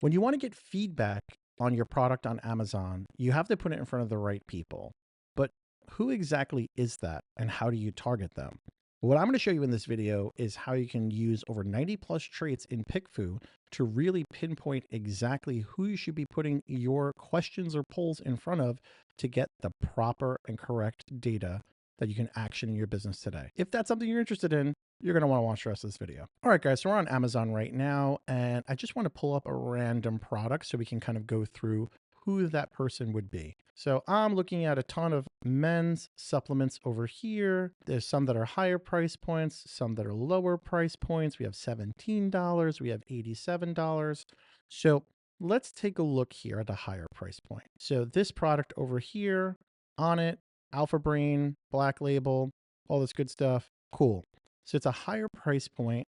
When you want to get feedback on your product on Amazon, you have to put it in front of the right people. But who exactly is that and how do you target them? What I'm going to show you in this video is how you can use over 90 plus traits in PickFu to really pinpoint exactly who you should be putting your questions or polls in front of to get the proper and correct data that you can action in your business today. If that's something you're interested in, you're going to want to watch the rest of this video. All right, guys, so we're on Amazon right now, and I just want to pull up a random product so we can kind of go through who that person would be. So I'm looking at a ton of men's supplements over here. There's some that are higher price points, some that are lower price points. We have $17, we have $87. So let's take a look here at the higher price point. So this product over here, on it, Alpha Brain, Black Label, all this good stuff. Cool. So it's a higher price point,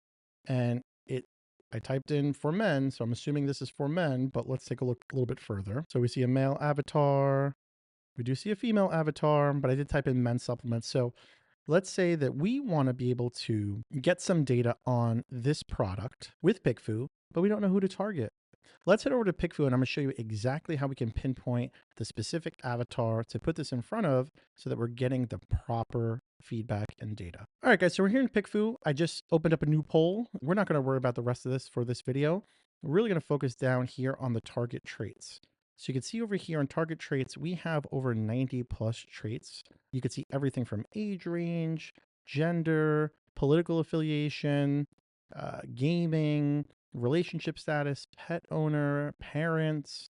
and I typed in for men, so I'm assuming this is for men, but let's take a look a little bit further. So we see a male avatar. We do see a female avatar, but I did type in men's supplements. So let's say that we want to be able to get some data on this product with PickFu, but we don't know who to target. Let's head over to PickFu and I'm going to show you exactly how we can pinpoint the specific avatar to put this in front of so that we're getting the proper feedback and data. All right, guys, so we're here in PickFu. I just opened up a new poll. We're not going to worry about the rest of this for this video. We're really going to focus down here on the target traits. So you can see over here on target traits, we have over 90 plus traits. You can see everything from age range, gender, political affiliation, gaming, relationship status, pet owner, parents,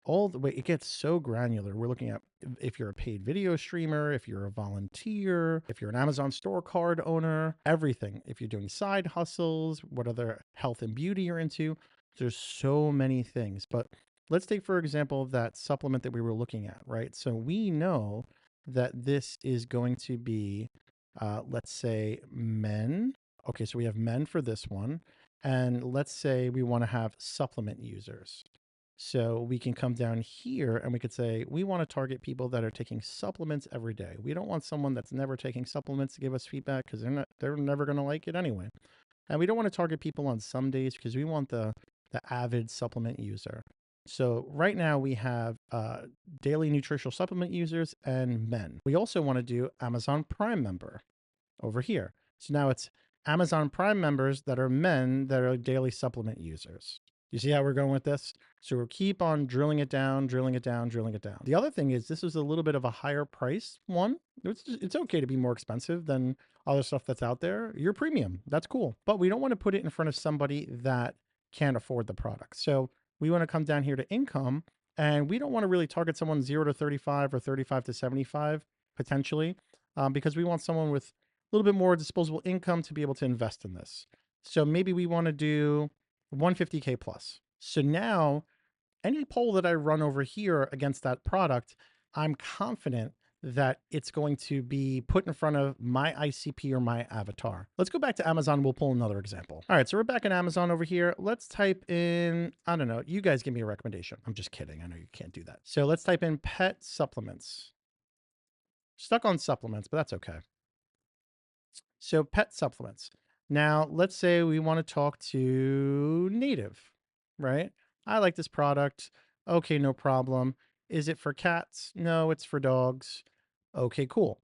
all the way. It gets so granular. We're looking at if you're a paid video streamer, if you're a volunteer, if you're an Amazon store card owner, everything. If you're doing side hustles, what other health and beauty you're into. There's so many things. But let's take, for example, that supplement that we were looking at, right? So we know that this is going to be, let's say, men. Okay, so we have men for this one. And let's say we want to have supplement users. So we can come down here and we could say, we want to target people that are taking supplements every day. We don't want someone that's never taking supplements to give us feedback because they're never going to like it anyway. And we don't want to target people on some days because we want the avid supplement user. So right now we have daily nutritional supplement users and men. We also want to do Amazon Prime member over here. So now it's Amazon Prime members that are men that are daily supplement users. You see how we're going with this? So we'll keep on drilling it down, drilling it down, drilling it down. The other thing is this is a little bit of a higher price one. It's okay to be more expensive than other stuff that's out there. You're premium. That's cool. But we don't want to put it in front of somebody that can't afford the product. So we want to come down here to income, and we don't want to really target someone 0 to 35 or 35 to 75 potentially, because we want someone with a little bit more disposable income to be able to invest in this. So maybe we want to do 150K plus. So now any poll that I run over here against that product, I'm confident that it's going to be put in front of my ICP or my avatar. Let's go back to Amazon. We'll pull another example. All right, so we're back in Amazon over here. Let's type in, I don't know, you guys give me a recommendation. I'm just kidding. I know you can't do that. So let's type in pet supplements. Stuck on supplements, but that's okay. So pet supplements. Now, let's say we want to talk to Native, right? I like this product. Okay, no problem. Is it for cats? No, it's for dogs. Okay, cool.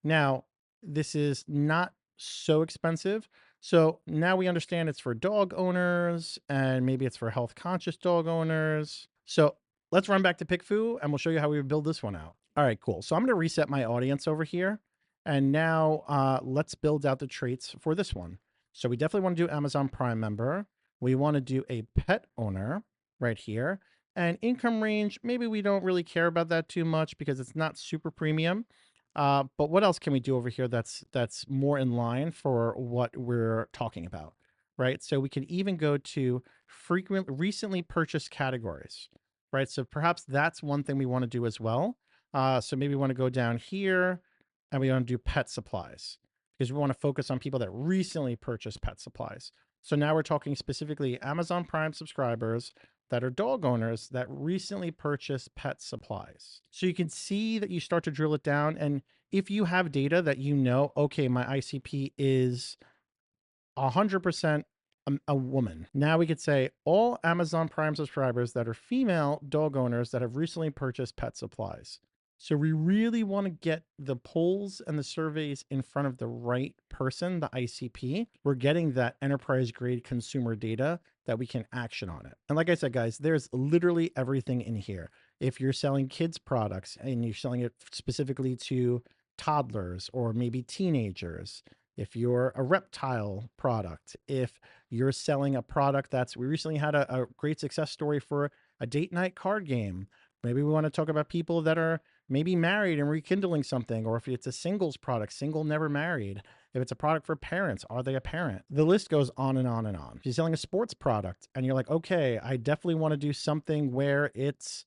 Now, this is not so expensive. So now we understand it's for dog owners and maybe it's for health conscious dog owners. So let's run back to PickFu and we'll show you how we would build this one out. All right, cool. So I'm going to reset my audience over here. And now let's build out the traits for this one. So we definitely want to do Amazon Prime member. We want to do a pet owner right here. And income range, maybe we don't really care about that too much because it's not super premium. But what else can we do over here that's more in line for what we're talking about, right? So we can even go to recently purchased categories, right? So perhaps that's one thing we want to do as well. So maybe we want to go down here and we want to do pet supplies because we want to focus on people that recently purchased pet supplies. So now we're talking specifically Amazon Prime subscribers that are dog owners that recently purchased pet supplies. So you can see that you start to drill it down. And if you have data that you know, okay, my ICP is 100% a woman. Now we could say all Amazon Prime subscribers that are female dog owners that have recently purchased pet supplies. So we really want to get the polls and the surveys in front of the right person, the ICP. We're getting that enterprise grade consumer data that we can action on it. And like I said, guys, there's literally everything in here. If you're selling kids products and you're selling it specifically to toddlers or maybe teenagers, if you're a reptile product, if you're selling a product we recently had a great success story for a date night card game. Maybe we want to talk about people that are maybe married and rekindling something, or if it's a singles product, single, never married. If it's a product for parents, are they a parent? The list goes on and on and on. If you're selling a sports product and you're like, okay, I definitely want to do something where it's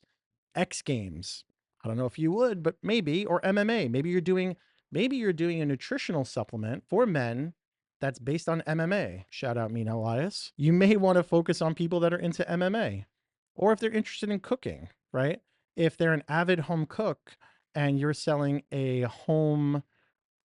X Games. I don't know if you would, but maybe, or MMA. Maybe you're doing a nutritional supplement for men that's based on MMA. Shout out Mina Elias. You may want to focus on people that are into MMA, or if they're interested in cooking, right? If they're an avid home cook and you're selling a home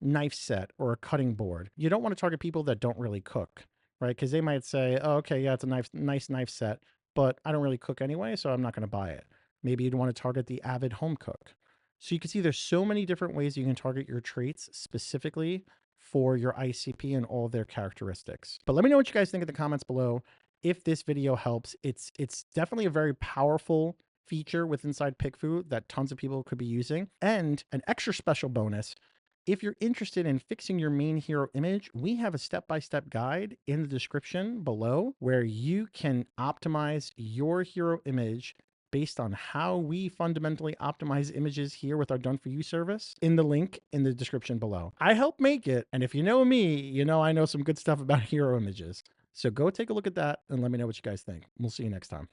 knife set or a cutting board, you don't want to target people that don't really cook, right? Because they might say, oh, okay, yeah, it's a nice knife set, but I don't really cook anyway, so I'm not going to buy it. Maybe you'd want to target the avid home cook. So you can see there's so many different ways you can target your traits specifically for your ICP and all of their characteristics. But let me know what you guys think in the comments below. If this video helps, it's definitely a very powerful feature with inside PickFu that tons of people could be using. And an extra special bonus, if you're interested in fixing your main hero image, we have a step-by-step guide in the description below where you can optimize your hero image based on how we fundamentally optimize images here with our Done For You service in the link in the description below. I help make it, and if you know me, you know I know some good stuff about hero images. So go take a look at that and let me know what you guys think. We'll see you next time.